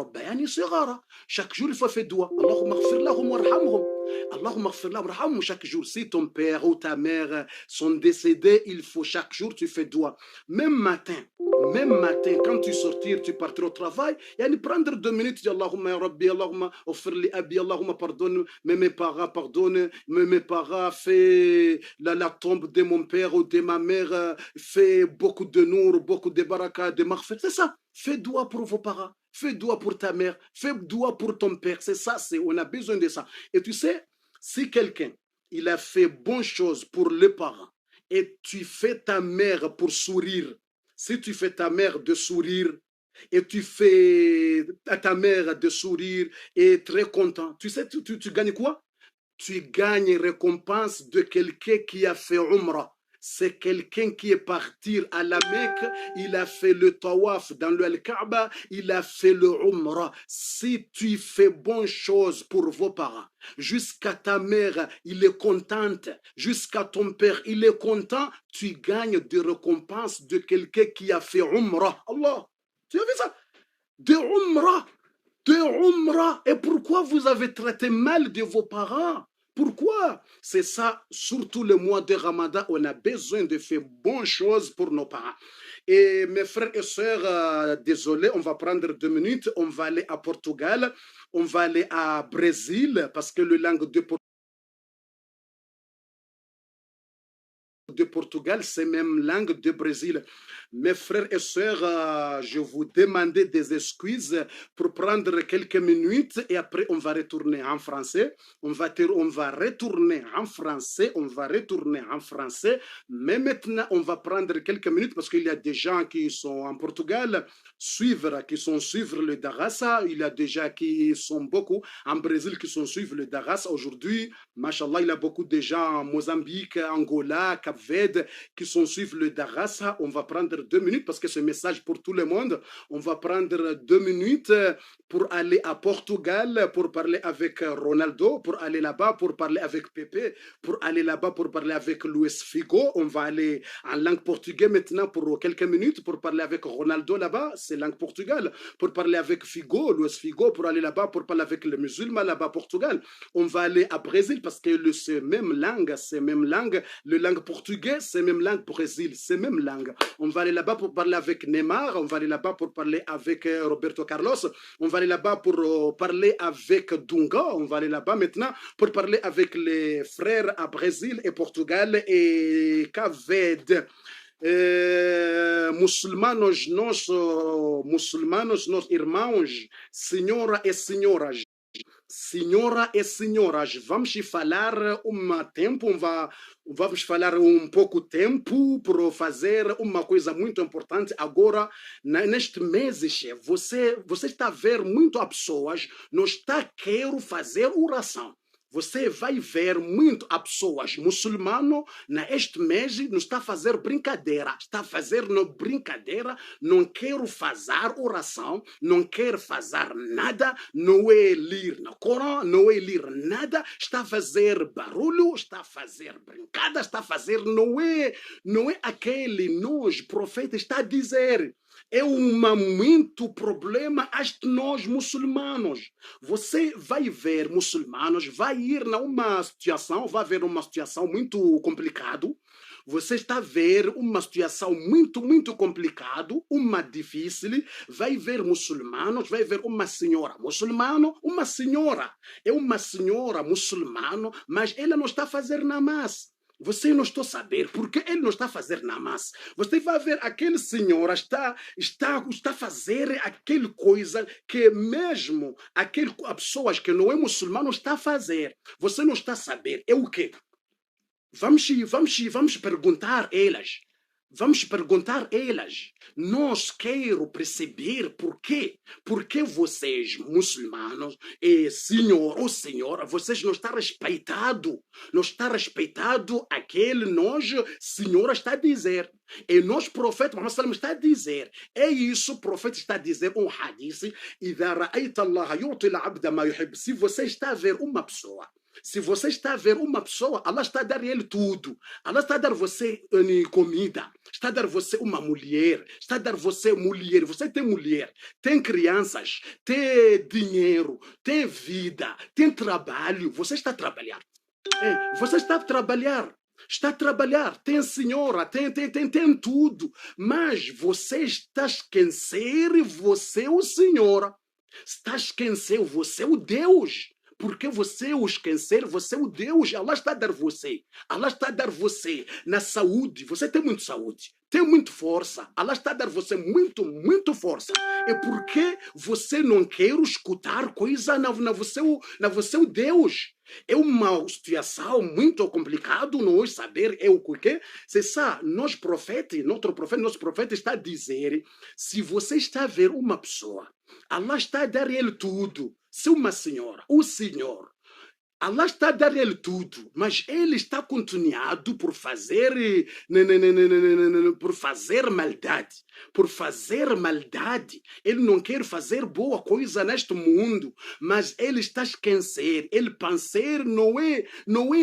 ربياني صغارا. Chaque jour, il faut faire dua. Allahumma ighfir lahum warhamhum. Allahumma ighfir lahum warhamhum. Chaque jour, si ton père ou ta mère sont décédés, il faut chaque jour tu fais dua. Même matin, quand tu sortir, tu partir au travail, yani prendre 2 minutes, dis Allahumma ya Rabbi, Allahumma ighfir li abi, Allahumma pardonne mes parents, pardonne mes parents, fais la tombe de mon père ou de ma mère, fais beaucoup de nour, beaucoup de baraka, de maghfir. C'est ça. Fais dua pour vos parents. Fais dua pour ta mère, fais dua pour ton père. C'est ça, on a besoin de ça. Et tu sais, si quelqu'un, il a fait bonne chose pour les parents, et tu fais ta mère pour sourire, si tu fais ta mère de sourire, et tu fais à ta mère de sourire et très content, tu sais, tu gagnes quoi? Tu gagnes récompense de quelqu'un qui a fait Umrah. C'est quelqu'un qui est parti à la Mecque, il a fait le tawaf dans le Al-Kaaba, il a fait le Umrah. Si tu fais bonne chose pour vos parents, jusqu'à ta mère, il est contente, jusqu'à ton père, il est content, tu gagnes des récompenses de quelqu'un qui a fait Umrah. Allah, tu as vu ça? De Umrah, de Umrah. Et pourquoi vous avez traité mal de vos parents? Pourquoi? C'est ça, surtout le mois de Ramadan, on a besoin de faire bonnes choses pour nos parents. Et mes frères et sœurs, désolé, on va prendre 2 minutes, on va aller à Portugal, on va aller à Brésil, parce que le langue de Portugal, c'est même langue de Brésil. Mes frères et sœurs, je vous demandais des excuses pour prendre quelques minutes et après on va retourner en français. On va retourner en français, mais maintenant on va prendre quelques minutes parce qu'il y a des gens qui sont en Portugal, qui sont suivre le Darassa. Il y a des gens qui sont beaucoup en Brésil qui sont suivre le Darassa. Aujourd'hui, machallah, il y a beaucoup de gens en Mozambique, Angola, Cap-Verde qui sont suivre le Darassa. On va prendre 2 minutes parce que ce message pour tout le monde. On va prendre 2 minutes pour aller à Portugal, pour parler avec Ronaldo, pour aller là-bas, pour parler avec Pepe, pour aller là-bas, pour parler avec Luis Figo. On va aller en langue portugaise maintenant pour quelques minutes pour parler avec Ronaldo là-bas, c'est langue portugal. Pour parler avec Figo, Luis Figo, pour aller là-bas, pour parler avec les musulmans là-bas, Portugal. On va aller à Brésil parce que c'est même langue, le langue portugais, c'est même langue Brésil, c'est même langue. On va aller là-bas pour parler avec Neymar, on va aller là-bas pour parler avec Roberto Carlos, on va aller là-bas pour parler avec Dunga, on va aller là-bas maintenant pour parler avec les frères à Brésil et Portugal et Cap-Verde. Muçulmanos, nós irmãos, senhora e senhoras, vamos falar tempo, vamos falar pouco tempo para fazer uma coisa muito importante agora, neste mês, você está a ver muito pessoas, não está querendo fazer oração. Você vai ver muito a pessoas muçulmanas neste mês não está a fazer brincadeira, não quero fazer oração, não quero fazer nada, não é ler no Corão, não é ler nada, está a fazer barulho, está a fazer brincada, está a fazer, não é aquele nós, profeta, está a dizer. É muito problema de nós muçulmanos. Você vai ver muçulmanos, vai ver uma situação muito complicada. Você está a ver uma situação muito, muito complicada, uma difícil. Vai ver muçulmanos, vai ver uma senhora muçulmana, é uma senhora muçulmana, mas ela não está a fazer namaz. Você não está a saber porque ele não está a fazer namaz. Você vai ver aquele senhor está a fazer aquela coisa que mesmo as pessoas que não é muçulmano está a fazer. Você não está a saber. É o quê? Vamos perguntar elas. Nós queremos perceber por quê vocês, muçulmanos, senhor ou senhora, vocês não estão respeitando aquele nós, senhora, está a dizer. E nós, profeta Muhammad sallam está a dizer. É isso, o profeta está a dizer, hadith, إذا رأيت الله يعطي العبد ما يحب. Se você está a ver uma pessoa, Se você está a ver uma pessoa, Allah está a dar ele tudo. Allah está a dar você comida, está a dar você uma mulher, está a dar você mulher. Você tem mulher, tem crianças, tem dinheiro, tem vida, tem trabalho. Você está a trabalhar. Você está a trabalhar. Está a trabalhar, tem senhora, tem tudo. Mas você está a esquecer, você é o senhora. Está a esquecer, você é o Deus. Porque você o esquecer, você é o Deus. Allah está a dar você. Allah está a dar você na saúde. Você tem muita saúde. Tem muita força. Allah está a dar você muito força. É porque você não quer escutar coisa na você o Deus. É uma situação muito complicada nós saber o que. C'est ça, nosso profeta está a dizer, se você está a ver uma pessoa, Allah está a dar ele tudo. Se uma senhora, o senhor, Allah está a dar ele tudo, mas ele está continuado por fazer maldade. Por fazer maldade. Ele não quer fazer boa coisa neste mundo, mas ele está a esquecer. Ele pensar não é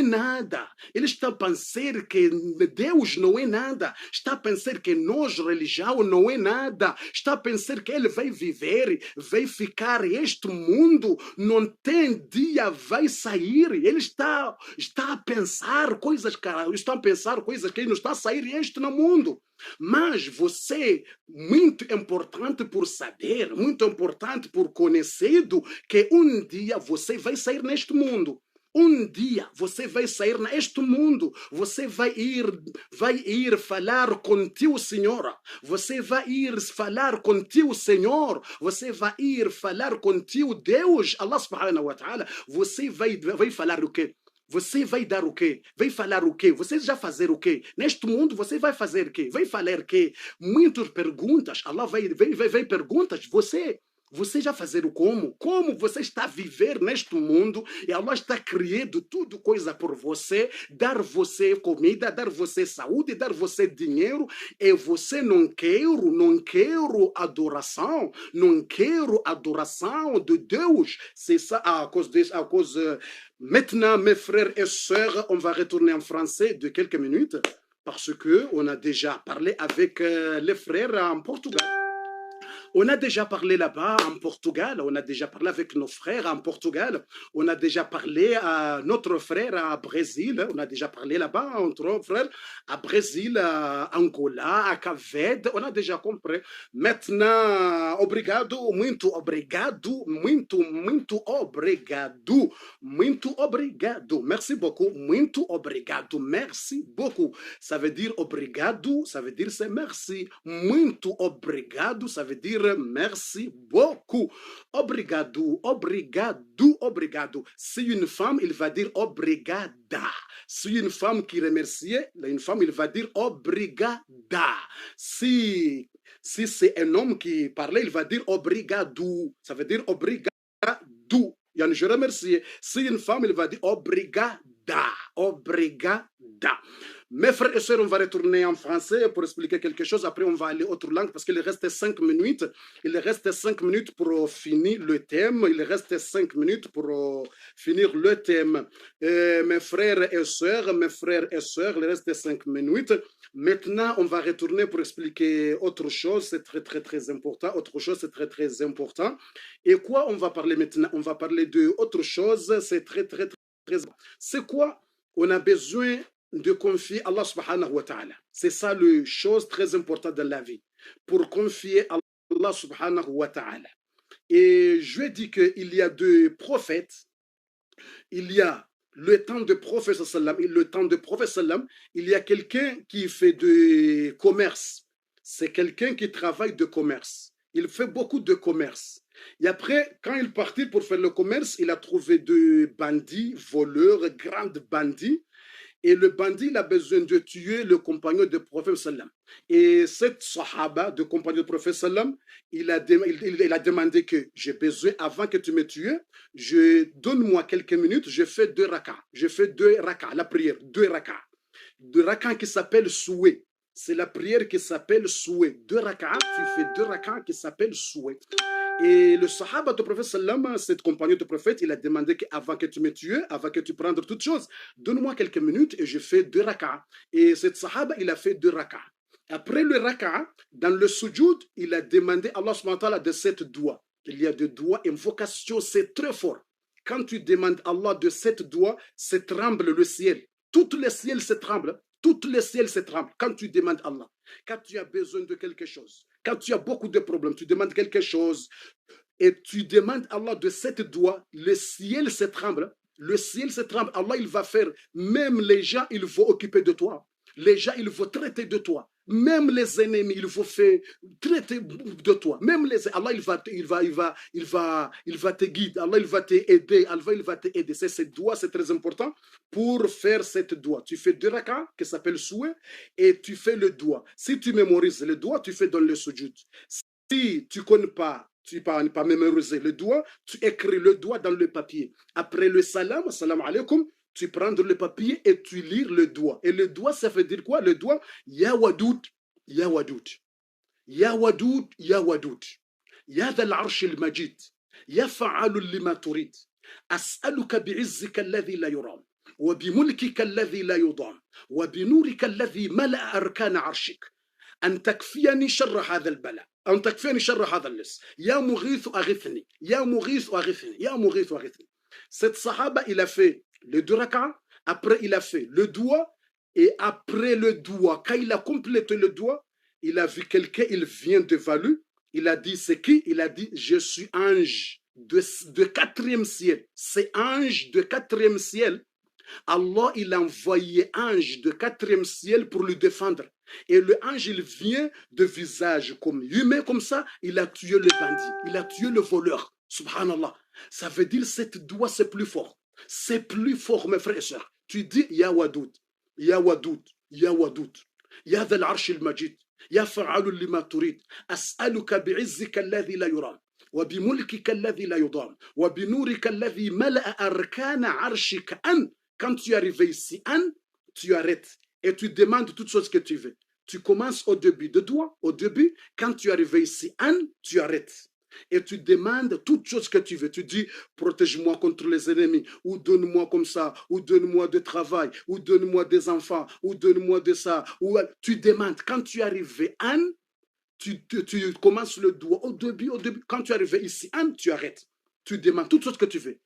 nada. Ele está a pensar que Deus não é nada. Está a pensar que nós, religião, não é nada. Está a pensar que ele vai viver, vai ficar. Este mundo não tem dia, vai sair. Ele está a pensar coisas, cara, está a pensar coisas que não está a sair este no mundo. Mas você, muito importante por saber, muito importante por conhecido, que um dia você vai sair neste mundo. Um dia você vai sair neste mundo, você vai ir falar contigo, Senhora. Você vai ir falar contigo, Senhor. Você vai ir falar contigo, Deus, Allah subhanahu wa ta'ala. Você vai falar o quê? Você vai dar o quê? Vai falar o quê? Você já fazer o quê? Neste mundo você vai fazer o quê? Vai falar o quê? Muitas perguntas. Allah vai perguntas. Você já fazer o como? Como você está a viver neste mundo e Allah está criando tudo coisa por você, dar você comida, dar você saúde, dar você dinheiro e você não quero adoração, não quero adoração de Deus. C'est ça à cause maintenant mes frères et sœurs, on va retourner en français de quelques minutes parce que on a déjà parlé avec les frères en Portugal. On a déjà parlé là-bas en Portugal, on a déjà parlé avec nos frères en Portugal, on a déjà parlé à notre frère à Brésil, on a déjà parlé là-bas entre frères à Brésil, à Angola, à Caved, on a déjà compris. Maintenant, obrigado, muito obrigado, muito obrigado, muito obrigado. Merci beaucoup, muito obrigado, merci beaucoup. Ça veut dire obrigado, ça veut dire c'est merci. Muito obrigado, ça veut dire merci beaucoup. Obrigado, obrigado, obrigado. Si une femme, il va dire obrigada. Si une femme qui remercie, une femme, il va dire obrigada. Si c'est un homme qui parlait, il va dire obrigado. Ça veut dire obrigado. Yani, je remercie. Si une femme, il va dire obrigada. Obrigada. Mes frères et sœurs, on va retourner en français pour expliquer quelque chose. Après, on va aller autre langue parce qu'il reste 5 minutes. Il reste 5 minutes pour finir le thème. Il reste 5 minutes pour finir le thème. Mes frères et sœurs, il reste 5 minutes. Maintenant, on va retourner pour expliquer autre chose. C'est très important. Autre chose, c'est très important. Et quoi on va parler maintenant? On va parler de autre chose. C'est très important. C'est quoi? On a besoin de confier Allah subhanahu wa ta'ala. C'est ça le chose très importante de la vie. Pour confier Allah subhanahu wa ta'ala. Et je dis qu'il y a deux prophètes. Il y a le temps de prophète sallam et le temps de prophète sallam. Il y a quelqu'un qui fait de commerce. C'est quelqu'un qui travaille de commerce. Il fait beaucoup de commerce. Et après, quand il partit pour faire le commerce, il a trouvé deux bandits, voleurs, grands bandits. Et le bandit, il a besoin de tuer le compagnon du prophète sallam. Et cette sahaba, de compagnon du prophète sallam, il a demandé que j'ai besoin, avant que tu me tues, donne-moi quelques minutes, je fais 2 rakats. Je fais 2 rakats, la prière, 2 rakats. 2 rakats qui s'appellent souhait. C'est la prière qui s'appelle souhait. 2 rakats, tu fais 2 rakats qui s'appellent souhait. Et le sahaba du prophète sallam, cette compagnon du prophète, il a demandé qu'avant que tu me tues, avant que tu prennes toutes choses, donne-moi quelques minutes et je fais 2 rak'as. Et cette sahaba, il a fait 2 rak'as. Après le raka'a, dans le sujoud, il a demandé à Allah subhanahu wa ta'ala de cette doigt. Il y a 2 doigts, invocation, c'est très fort. Quand tu demandes à Allah de cette doigt, c'est tremble le ciel. Tout le ciel se tremble. Tout le ciel se tremble quand tu demandes à Allah. Quand tu as besoin de quelque chose, quand tu as beaucoup de problèmes, tu demandes quelque chose et tu demandes à Allah de cette doigt, le ciel se tremble. Le ciel se tremble. Allah, il va faire, même les gens, ils vont occuper de toi. Les gens, ils vont traiter de toi. Même les ennemis, il faut faire traiter de toi. Même les Allah, il va te guider. Allah, il va t'aider. Allah, il va t'aider. C'est cette doigt, c'est très important pour faire cette doigt. Tu fais 2 rak'as qui s'appelle souhait et tu fais le doigt. Si tu mémorises le doigt, tu fais dans le sujoud. Si tu ne connais pas, tu n'as pas mémorisé le doigt, tu écris le doigt dans le papier. Après le salam, salam alaikum, tu prends le papier et tu lis le doigt. Et le doigt, ça veut dire quoi? Le doigt, Ya Wadoud, Ya Wadoud, Ya Wadoud, Ya Wadoud, Ya Dhal Arsh al-Majid, Ya Fa'alul lima turid, As'aluka bi'izzika alladhi la yuram, وبملكك الذي لا يضام وبنورك الذي ملأ أركان عرشك أن تكفيني شر هذا البلاء أن تكفيني شر هذا اللص يا مغيث أغثني يا مغيث أغثني يا مغيث أغثني. Cette sahaba, il a fait le 2 rak'as, après il a fait le doigt, et après le doigt, quand il a complété le doigt, il a vu quelqu'un, il vient devant lui, il a dit c'est qui? Il a dit je suis ange de 4e ciel. C'est ange de 4e ciel. Allah, il a envoyé ange de 4e ciel pour le défendre. Et le ange, il vient de visage comme humain, comme ça, il a tué le bandit, il a tué le voleur. Subhanallah. Ça veut dire cette doigt, c'est plus fort. C'est plus fort, mes frères et sœurs. Tu dis, Ya Wadoud, Ya Wadoud, Ya Wadoud, Ya Dhal Arsh al-Majid, Ya Fa'alul lima turid, As'aluka bi'izzika alladhi la yuram. وبملكك الذي لا يضام وبنورك الذي ملأ أركان عرشك أن. Quand tu es arrivé ici, Anne, tu arrêtes et tu demandes toutes choses que tu veux. Tu commences au début de doigt, au début. Quand tu es arrivé ici, Anne, tu arrêtes. Et tu demandes toutes choses que tu veux. Tu dis, protège-moi contre les ennemis, ou donne-moi comme ça, ou donne-moi de travail, ou donne-moi des enfants, ou donne-moi de ça. Ou tu demandes. Quand tu es arrivé, Anne, tu commences le doigt au début. Quand tu es arrivé ici, Anne, tu arrêtes. Tu demandes toutes choses que tu veux.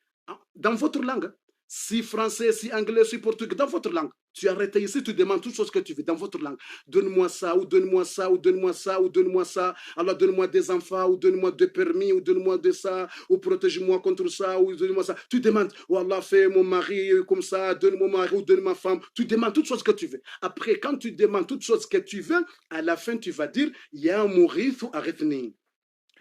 Dans votre langue. Si français, si anglais, si portugais, dans votre langue. Tu arrêtes ici, tu demandes toutes choses que tu veux dans votre langue. Donne-moi ça, ou donne-moi ça, ou donne-moi ça, ou donne-moi ça. Alors donne-moi des enfants, ou donne-moi des permis, ou donne-moi de ça, ou protège-moi contre ça, ou donne-moi ça. Tu demandes, oh Allah, fais mon mari comme ça, donne mon mari, ou donne ma femme. Tu demandes toutes choses que tu veux. Après, quand tu demandes toutes choses que tu veux, à la fin, tu vas dire, Ya Mourith ou Arithni.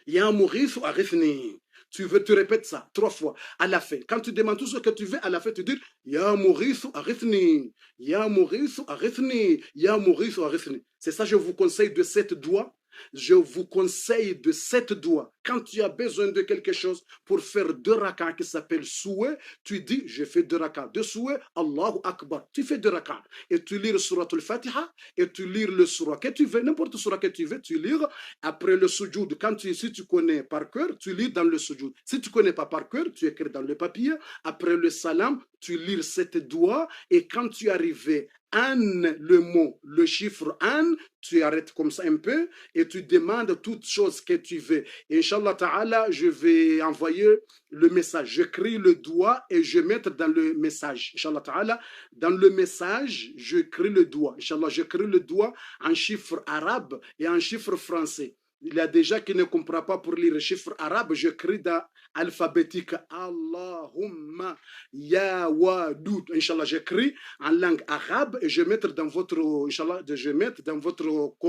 Ya Mourith ou Arithni. Tu répètes ça 3 fois à la fin. Quand tu demandes tout ce que tu veux, à la fin, tu dis Ya Mourith Arithni, Ya Mourith Arithni, Ya Mourith Arithni. C'est ça, je vous conseille de cette doigt. Je vous conseille de cette doigt. Quand tu as besoin de quelque chose pour faire 2 rak'as qui s'appelle souhait, tu dis je fais 2 rak'as de souhait, Allahu Akbar. Tu fais 2 rak'as et tu lis le surat al-Fatiha et tu lis le surat que tu veux, n'importe surat que tu veux, tu lis. Après le sujoud, si tu connais par cœur, tu lis dans le sujoud. Si tu ne connais pas par cœur, tu écris dans le papier. Après le salam, tu lis cette doigt et quand tu arrives Anne, le mot, le chiffre Anne, tu arrêtes comme ça un peu et tu demandes toutes choses que tu veux. Et Inch'Allah Ta'ala, je vais envoyer le message. J'écris le doigt et je mets dans le message. Inch'Allah Ta'ala, dans le message, j'écris le doigt. Inch'Allah, j'écris le doigt en chiffre arabe et en chiffre français. Il y a des gens qui ne comprennent pas pour lire le chiffre arabe, j'écris dans alphabétique. Allahumma ya wadoud. Inch'Allah, j'écris en langue arabe et je vais mettre dans votre, Inch'Allah, je vais mettre dans votre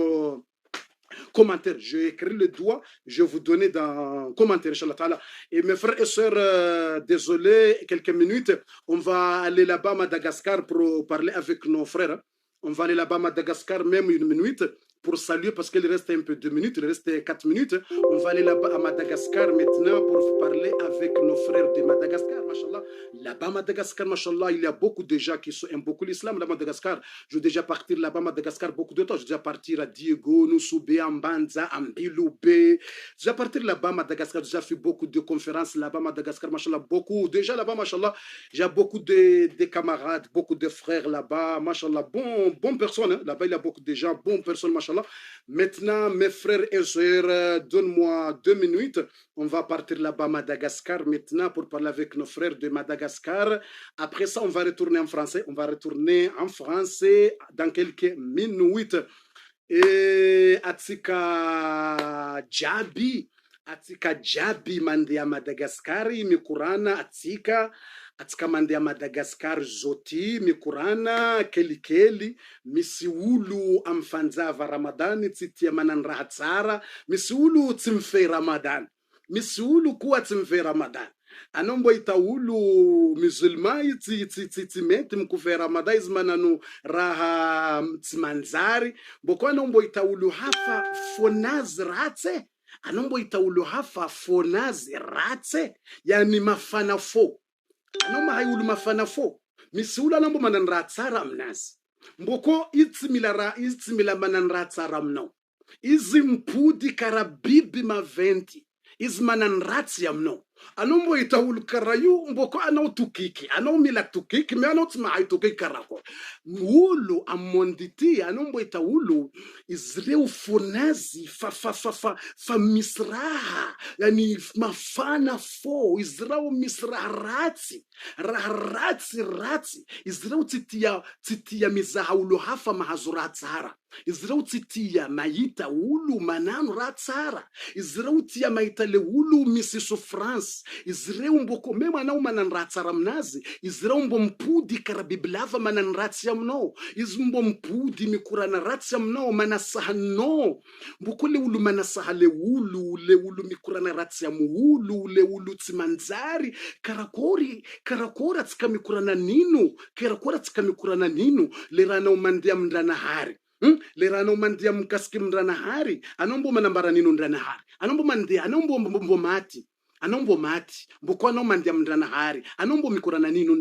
commentaire. Je écris le doigt, je vais vous donner dans commentaire, Inch'Allah Ta'ala. Et mes frères et sœurs, désolé, quelques minutes, on va aller là-bas à Madagascar pour parler avec nos frères. On va aller là-bas à Madagascar, même 1 minute, pour saluer, parce qu'il reste un peu 2 minutes, il reste 4 minutes. On va aller là-bas à Madagascar maintenant pour parler avec nos frères de Madagascar, machallah. Là-bas à Madagascar, machallah, il y a beaucoup de gens qui aiment beaucoup l'islam là-bas à Madagascar. Je vais déjà partir là-bas à Madagascar beaucoup de temps. Je vais déjà partir à Diego, Nusoube, Ambanza, Ambiloube. Je vais partir là-bas à Madagascar. J'ai déjà fait beaucoup de conférences là-bas à Madagascar, machallah. Beaucoup. Déjà là-bas, machallah, j'ai beaucoup de camarades, beaucoup de frères là-bas, machallah. Bonne personne, hein. Là-bas, il y a beaucoup de gens, bonnes personnes, machallah. Maintenant, mes frères et sœurs, donne-moi 2 minutes. On va partir là-bas à Madagascar maintenant pour parler avec nos frères de Madagascar. Après ça, on va retourner en français. On va retourner en français dans quelques minutes. Et Atika Djabi mande ya Madagaskari mikurana atika mande ya Madagaskar zoti mikurana keli misi ulu amfanzava Ramadani tsitia mananraha tsara misi ulu tsimfe Ramadan misi ulu kuwa tsimfe Ramadan anombo itaulu musulman tsimete mkufe Ramadan izmananu raha tsimanzari boko anombo itaulu hafa fonaz ratse anombo itaulu hafa fonaz ratse yani mafana fo anomba hayulu mafana fo misula anombo mananratsara mnazi mboko itsimila mananratsara mno izimpudi karabibi maventi izmananratsi ya mno anombo itaulu karayu mboko anau tukiki anau mila tukiki me anau tsima ay tukiki karako wulu amonditi anombo itaulu izreu fonazi fa misraha yani mafana fo izreu misraha ratsi izreu titia mizahaulu hafa mahazuratsara izreu titia mayita ulu mananu ratsara izreu tia mayita le ulu misisu France izreu mboko mema anau mananratsara mnazi izreu mbompudi karabiblava mananratsia mno izmbo mpudi mikurana ratsia mno manasaha no mboko le ulu manasaha le ulu mikurana ratsia muulu le ulu tsimanzari karakora tsika mikurana ninu le rana umandia mndana hari le rana umandia mkaski mndana hari anombo manambara ninu mndana hari anombo mati mboko anomandia mndana hari anombo mikurana ninu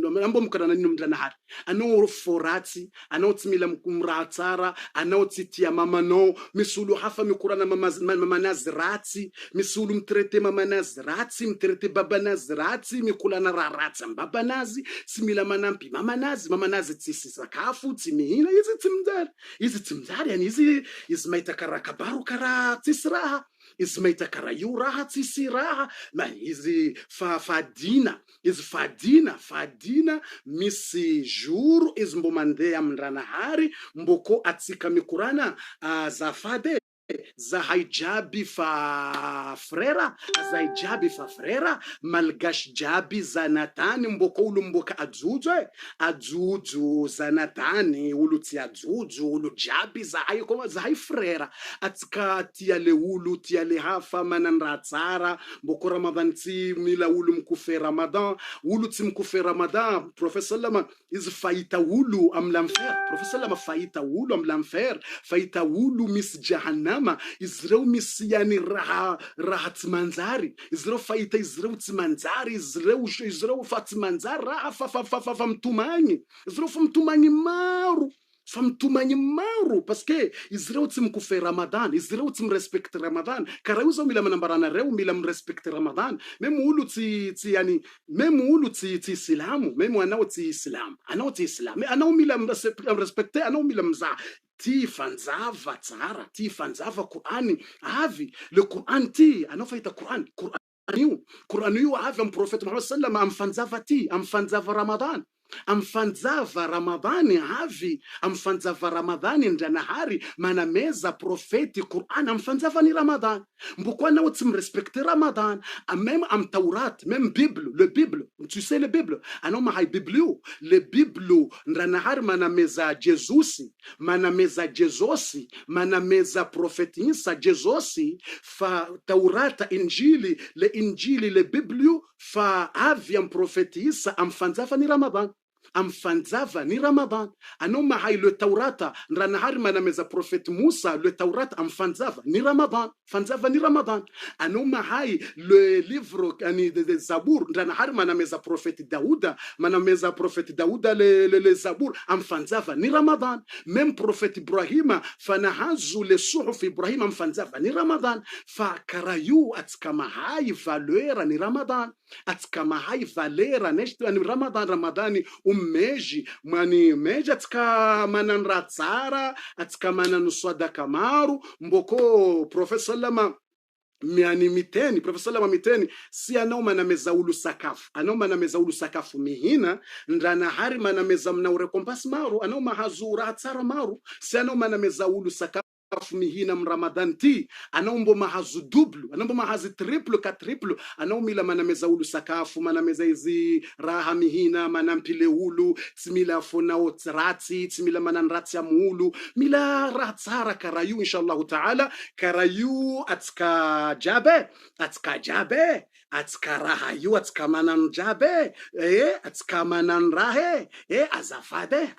mndana hari ano foratsi ano tsimila mkumratsara ano tsitia mama no misulu hafa mikurana mama nazratsi misulu mtrete mama nazratsi mtrete baba nazratsi mikulana raratsa baba nazi simila manampi mama nazi tsisi zakafu tsimihina izi tsimzari yani izi maita karakabaru kara tsisraha izmaita karayu raha tsisi raha ma izi fadina misi juru izmbomandea mndana hari mboko atsika mikurana zafade zahaijabi fa frera malgash jabi zanatani mboko ulu mboka adzudzo zanatani ulu ti adzudzo ulu jabi zahai frera atsika tia le ulu tia le hafa mananratsara mboko Ramadan tsi mila ulu mkufe Ramadan ulu tsi mkufe Ramadan Professor Lama iz faita ulu amlamfer Professor Lama faita ulu amlamfer faita ulu mis jahannam izreu misiani raha tsimanzari izreu faita izreu tsimanzari izreu fatsimanzari raha fa mtumanyi izreu fa mtumanyi maru parce que izreu tsimkufe Ramadan izreu tsimrespecte Ramadan karauza mila manambarana reu mila mrespecte Ramadan memu ulu tsi islamu memu anao tsi islam anao mila mrespecte anao mila mza ti fanzava tsara ti fanzava Qur'ani avi le Qur'an ti anofaita Qur'an yu avi am Prophet Muhammad sallallahu alaihi wasallam amfanzava Ramadan amfanzava Ramadhani havi amfanzava Ramadhani ndanahari manameza profeti Qur'an amfanzava ni Ramadan mbukwa na respecter Ramadan même am Taurat même le Bible tu sais le Bible anoma hay Biblio le Bible ndanahari manameza Jesusi manameza profeti Isa Jesusi fa Taurata Injili le Biblio fa avi am profeti Isa amfanzava ni Ramadan amfanzava ni Ramadan. Anoma hai le Taurata ndrana hari manameza prophète Musa le Taurata amfanzava ni Ramadan. Fanzava ni Ramadan. Anoma hai le livre ani de Zabour ndrana hari manameza prophète Daouda manameza prophète Daouda le Zabour amfanzava ni Ramadan. Même prophète Ibrahima fanahazu le suhuf Ibrahim amfanzava ni Ramadan. Fa karayu atskama hai valeur ni Ramadan. Atskama hai valeur neshtu ni Ramadan. Ramadani meji mani meji atika mananra tsara atika mananu sadaka maru mboko professor lama miani miteni professor lama miteni si anaoma na mezaulu sakafu anaoma na mezaulu sakafu mihina ndrana hari mana meza mna urekompas maru anaoma hazura tsara maru si anaoma na mezaulu sakafu mihina mramadan ti anaombo mahazu dublu anaombo mahazi triple ka triple anaomila manameza ulu sakafu manameza izi raha mihina manampile ulu tsimila fona otrati tsimila mananrati ya muulu mila ratsara karayu inshallah taala karayu atska jabe atska rahayu atska manan jabe atska manan rahe azafade